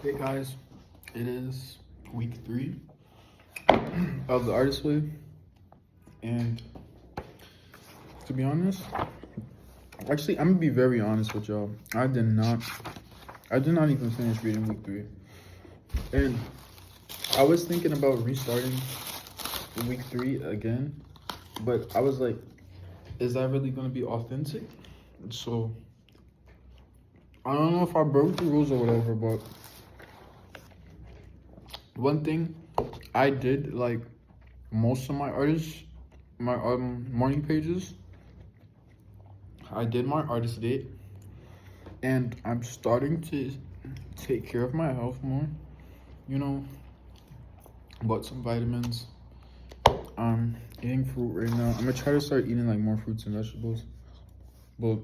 Hey guys, it is week 3 of the artist wave, and to be honest, actually, I'm gonna be very honest with y'all. I did not even finish reading week 3, and I was thinking about restarting week 3 again, but I was like, is that really gonna be authentic? So I don't know if I broke the rules or whatever, but one thing I did, like most of my artists, my morning pages, I did my artist date, and I'm starting to take care of my health more. You know, bought some vitamins. I'm eating fruit right now. I'm gonna try to start eating like more fruits and vegetables. But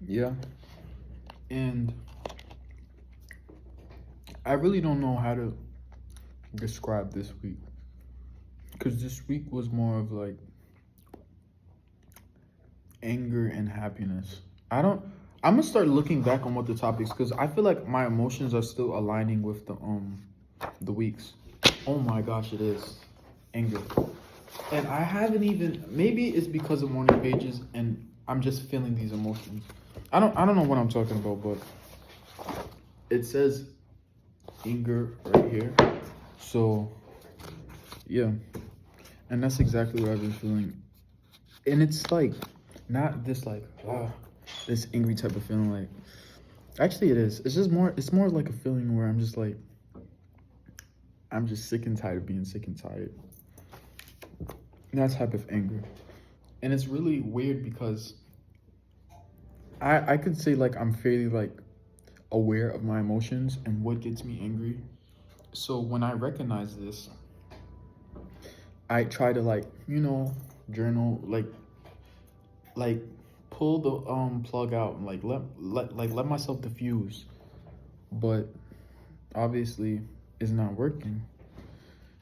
yeah, and I really don't know how to describe this week, because this week was more of like anger and happiness. I'm gonna start looking back on what the topics, because I feel like my emotions are still aligning with the weeks. Oh my gosh, it is anger. And I haven't even, maybe it's because of morning pages and I'm just feeling these emotions. I don't know what I'm talking about, but it says anger right here. So yeah. And that's exactly what I've been feeling. And it's like not this like this angry type of feeling. Like, actually it is. It's more like a feeling where I'm just like, I'm just sick and tired of being sick and tired. That type of anger. And it's really weird because I could say like I'm fairly like aware of my emotions and what gets me angry. So when I recognize this, I try to like, journal, like pull the plug out and like let myself diffuse. But obviously it's not working.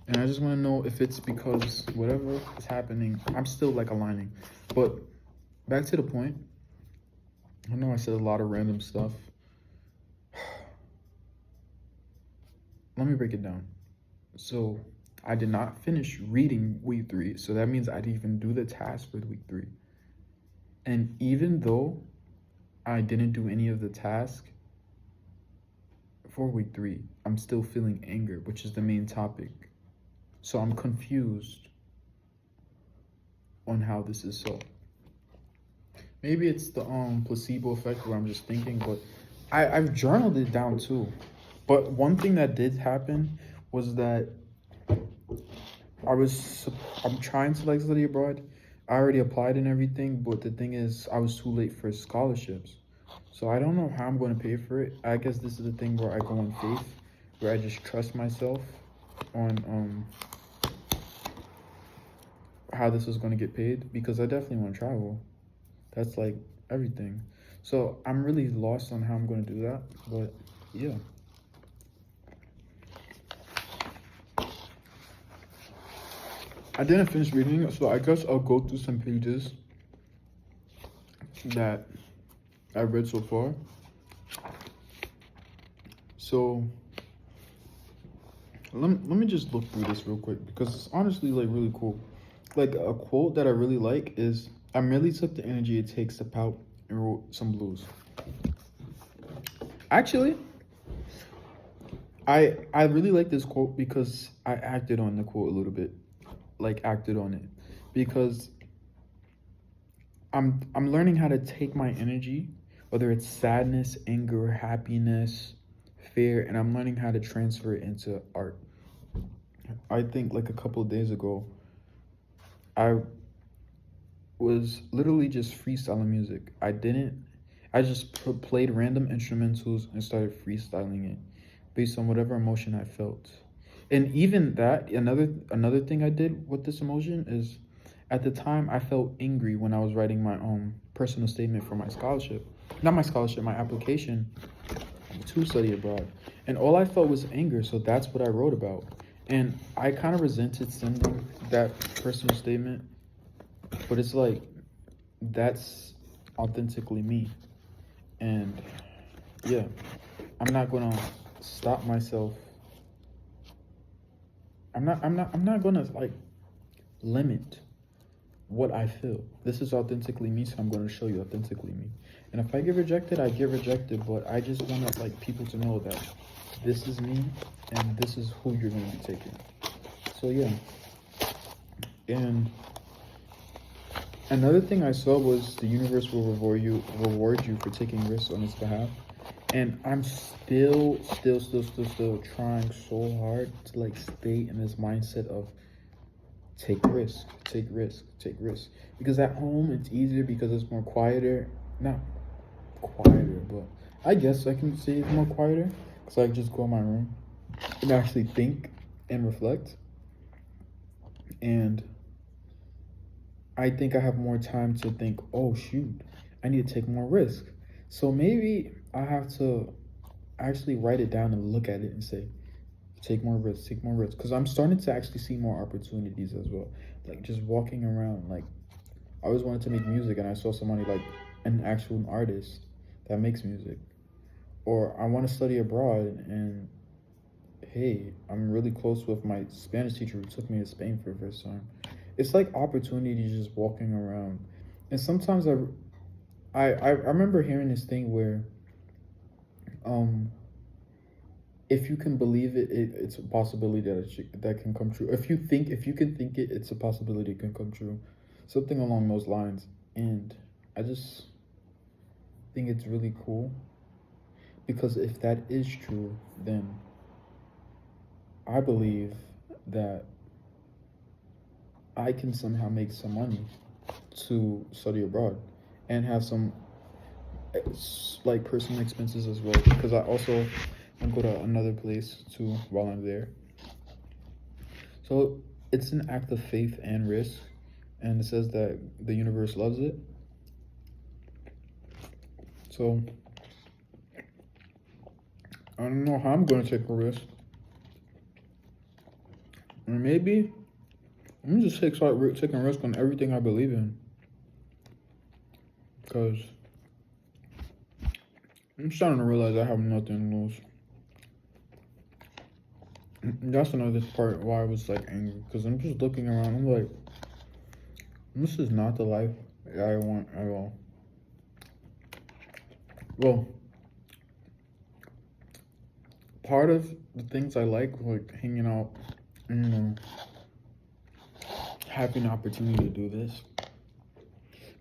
And I just want to know if it's because whatever is happening, I'm still like aligning. But back to the point. I know I said a lot of random stuff. Let me break it down. So I did not finish reading week 3. So that means I didn't even do the task with week 3. And even though I didn't do any of the task for week 3, I'm still feeling anger, which is the main topic. So I'm confused on how this is so. Maybe it's the placebo effect where I'm just thinking, but I've journaled it down too. But one thing that did happen was that I'm trying to like study abroad. I already applied and everything, but the thing is I was too late for scholarships. So I don't know how I'm going to pay for it. I guess this is the thing where I go on faith, where I just trust myself on how this is going to get paid, because I definitely want to travel. That's like everything. So I'm really lost on how I'm going to do that, but yeah. I didn't finish reading it, so I guess I'll go through some pages that I read so far. So let me just look through this real quick, because it's honestly like really cool. Like a quote that I really like is, "I merely took the energy it takes to pout and wrote some blues." Actually, I really like this quote because I acted on the quote a little bit. Like acted on it, because I'm learning how to take my energy, whether it's sadness, anger, happiness, fear, and I'm learning how to transfer it into art. I think like a couple of days ago, I was literally just freestyling music. I just played random instrumentals and started freestyling it based on whatever emotion I felt. And even that, another thing I did with this emotion is, at the time I felt angry when I was writing my personal statement for my scholarship. Not my scholarship, my application to study abroad. And all I felt was anger, so that's what I wrote about. And I kind of resented sending that personal statement, but it's like, that's authentically me. And yeah, I'm not gonna stop myself. I'm not gonna like limit what I feel. This is authentically me, so I'm gonna show you authentically me. And if I get rejected, I get rejected, but I just want to like people to know that this is me and this is who you're gonna be taking. So yeah. And another thing I saw was the universe will reward you for taking risks on its behalf. And I'm still trying so hard to like stay in this mindset of take risk, take risk, take risk. Because at home it's easier because it's more quieter. Not quieter, but I guess I can say it's more quieter because I just go in my room and actually think and reflect. And I think I have more time to think, oh shoot, I need to take more risk. So maybe I have to actually write it down and look at it and say, take more risks, take more risks. Because I'm starting to actually see more opportunities as well. Like just walking around, like I always wanted to make music and I saw somebody like an actual artist that makes music. Or I want to study abroad and hey, I'm really close with my Spanish teacher who took me to Spain for the first time. It's like opportunities just walking around. And sometimes I remember hearing this thing where um if you can believe it, it's a possibility that can come true. If you can think it, it's a possibility it can come true. Something along those lines. And I just think it's really cool because if that is true, then I believe that I can somehow make some money to study abroad and have some like personal expenses as well because I also want to go to another place too while I'm there. So it's an act of faith and risk, and it says that the universe loves it. So I don't know how I'm going to take a risk. Or maybe I'm gonna just start taking risk on everything I believe in. Because I'm starting to realize I have nothing to lose. That's another part why I was like angry. Because I'm just looking around. I'm like, this is not the life I want at all. Well, part of the things I like hanging out, you know, having the opportunity to do this.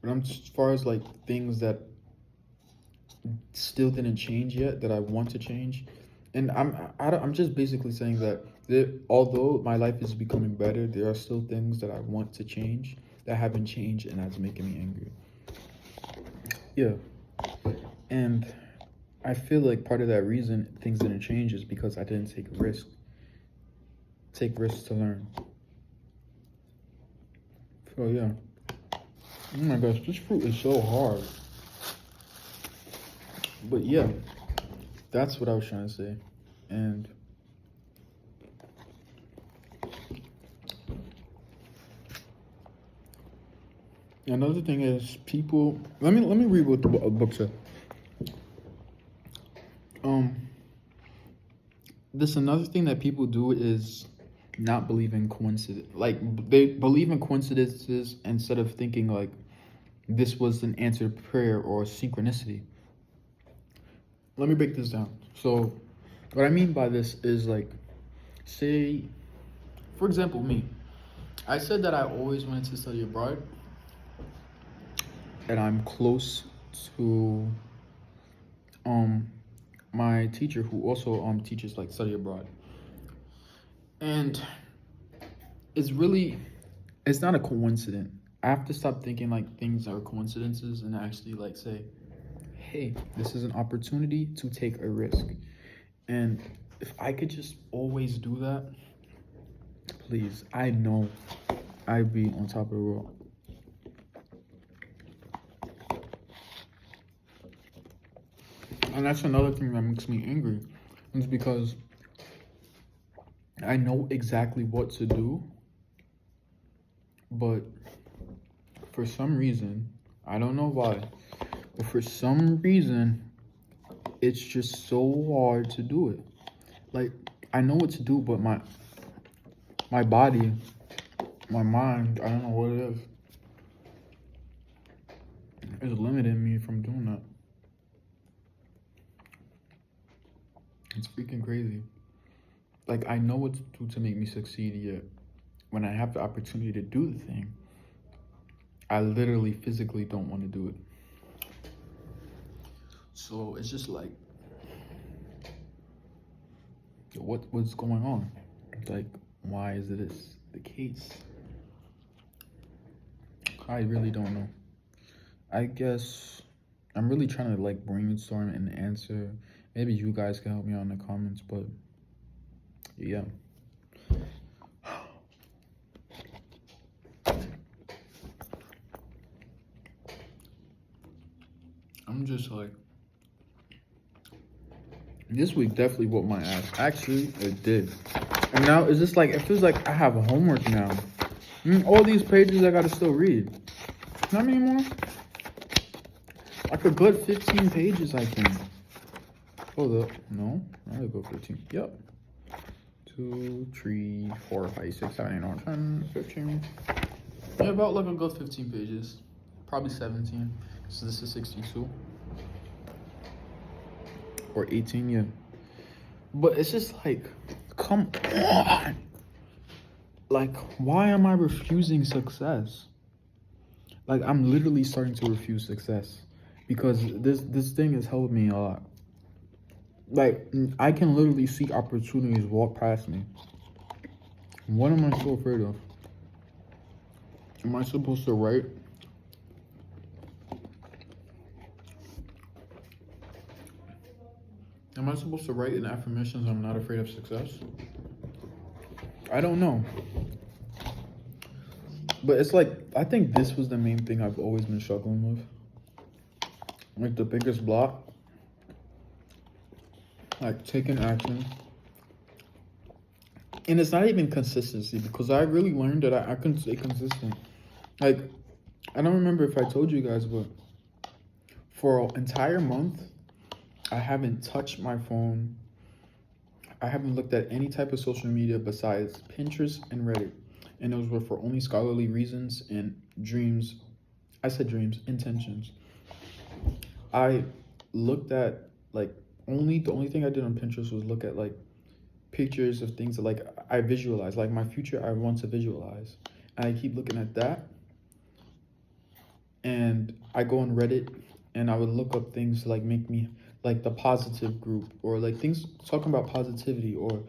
But as far as like things that still didn't change yet that I want to change, and I'm just basically saying that although my life is becoming better, there are still things that I want to change that haven't changed, and that's making me angry. Yeah, and I feel like part of that reason things didn't change is because I didn't take risks. Take risks to learn. So yeah. Oh my gosh, this fruit is so hard. But yeah, that's what I was trying to say. And another thing is people. Let me read what the book said. This another thing that people do is not believe in coincidence. Like they believe in coincidences instead of thinking like this was an answered prayer or synchronicity. Let me break this down. So, what I mean by this is like, say, for example, me. I said that I always wanted to study abroad, and I'm close to my teacher who also teaches like study abroad. And it's not a coincidence. I have to stop thinking like things are coincidences and actually like say, hey, this is an opportunity to take a risk. And if I could just always do that, please, I know I'd be on top of the world. And that's another thing that makes me angry. It's because I know exactly what to do, but for some reason, I don't know why, but for some reason, it's just so hard to do it. Like, I know what to do, but my body, my mind, I don't know what it is limiting me from doing that. It's freaking crazy. Like, I know what to do to make me succeed, yet when I have the opportunity to do the thing, I literally physically don't want to do it. So it's just like, what's going on? Like, why is this the case? I really don't know. I guess I'm really trying to like brainstorm an answer. Maybe you guys can help me out in the comments, but yeah. I'm just like, this week definitely whooped my ass. Actually, it did. And now it's just like, it feels like I have homework now. All these pages I gotta still read. How many more? Like a good 15 pages, I think. Hold up. No, I gotta go 15. Yep. 2, 3, 4, 5, 6, 7, 8, 9, 10, 15. Yeah, about like a good 15 pages. Probably 17. So this is 62. Or 18, yeah. But it's just like, come on. Like, why am I refusing success? Like, I'm literally starting to refuse success. Because this thing has helped me a lot. Like, I can literally see opportunities walk past me. What am I so afraid of? Am I supposed to write? Am I supposed to write in affirmations I'm not afraid of success? I don't know. But it's like, I think this was the main thing I've always been struggling with. Like, the biggest block. Like, taking action. And it's not even consistency, because I really learned that I can stay consistent. Like, I don't remember if I told you guys, but for an entire month, I haven't touched my phone. I haven't looked at any type of social media besides Pinterest and Reddit. And those were for only scholarly reasons and dreams. I said dreams, intentions. I looked at, like, the only thing I did on Pinterest was look at, like, pictures of things that, like, I visualize. Like, my future, I want to visualize. And I keep looking at that. And I go on Reddit, and I would look up things to, like, make me, like, the positive group, or, like, things talking about positivity. Or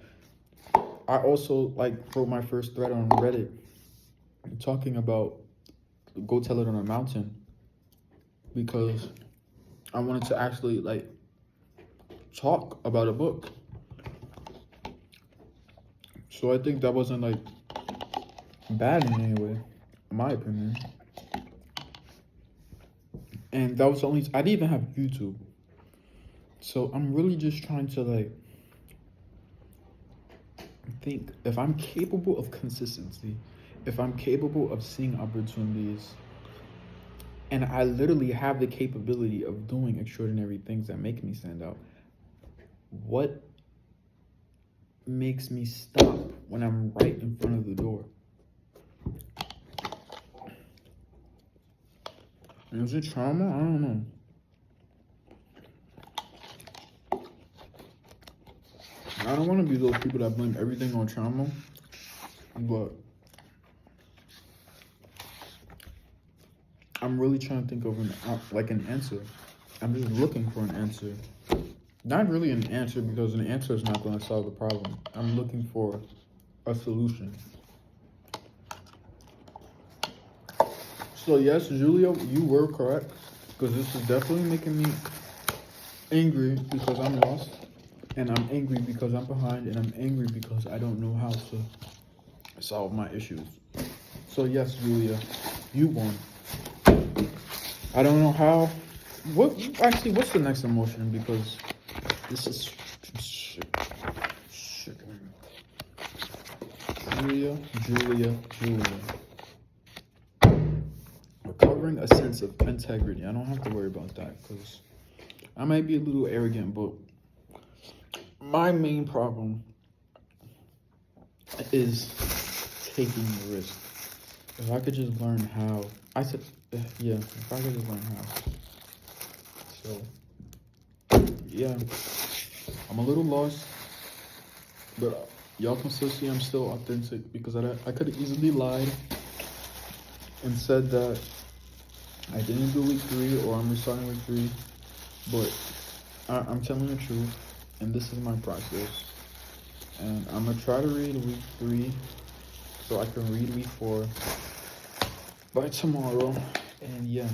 I also, like, wrote my first thread on Reddit talking about go tell it on a mountain, because I wanted to actually, like, talk about a book. So I think that wasn't, like, bad in any way, in my opinion. And that was I didn't even have YouTube. So I'm really just trying to, like, think if I'm capable of consistency, if I'm capable of seeing opportunities, and I literally have the capability of doing extraordinary things that make me stand out, what makes me stop when I'm right in front of the door? And is it trauma? I don't know. I don't want to be those people that blame everything on trauma, but I'm really trying to think of an answer. I'm just looking for an answer. Not really an answer, because an answer is not going to solve the problem. I'm looking for a solution. So yes, Julia, you were correct, because this is definitely making me angry because I'm lost, and I'm angry because I'm behind, and I'm angry because I don't know how to solve my issues. So yes, Julia, you won. I don't know how. What's the next emotion? Because this is shit. Julia. Recovering a sense of integrity. I don't have to worry about that, because I might be a little arrogant, but my main problem is taking the risk. If I could just learn how, I said, yeah, if I could just learn how. So, yeah, I'm a little lost, but y'all can still see I'm still authentic because I could have easily lied and said that I didn't do week 3 or I'm restarting week 3, but I'm telling the truth, and this is my process. And I'm gonna try to read week 3 so I can read week 4 by tomorrow. And yeah.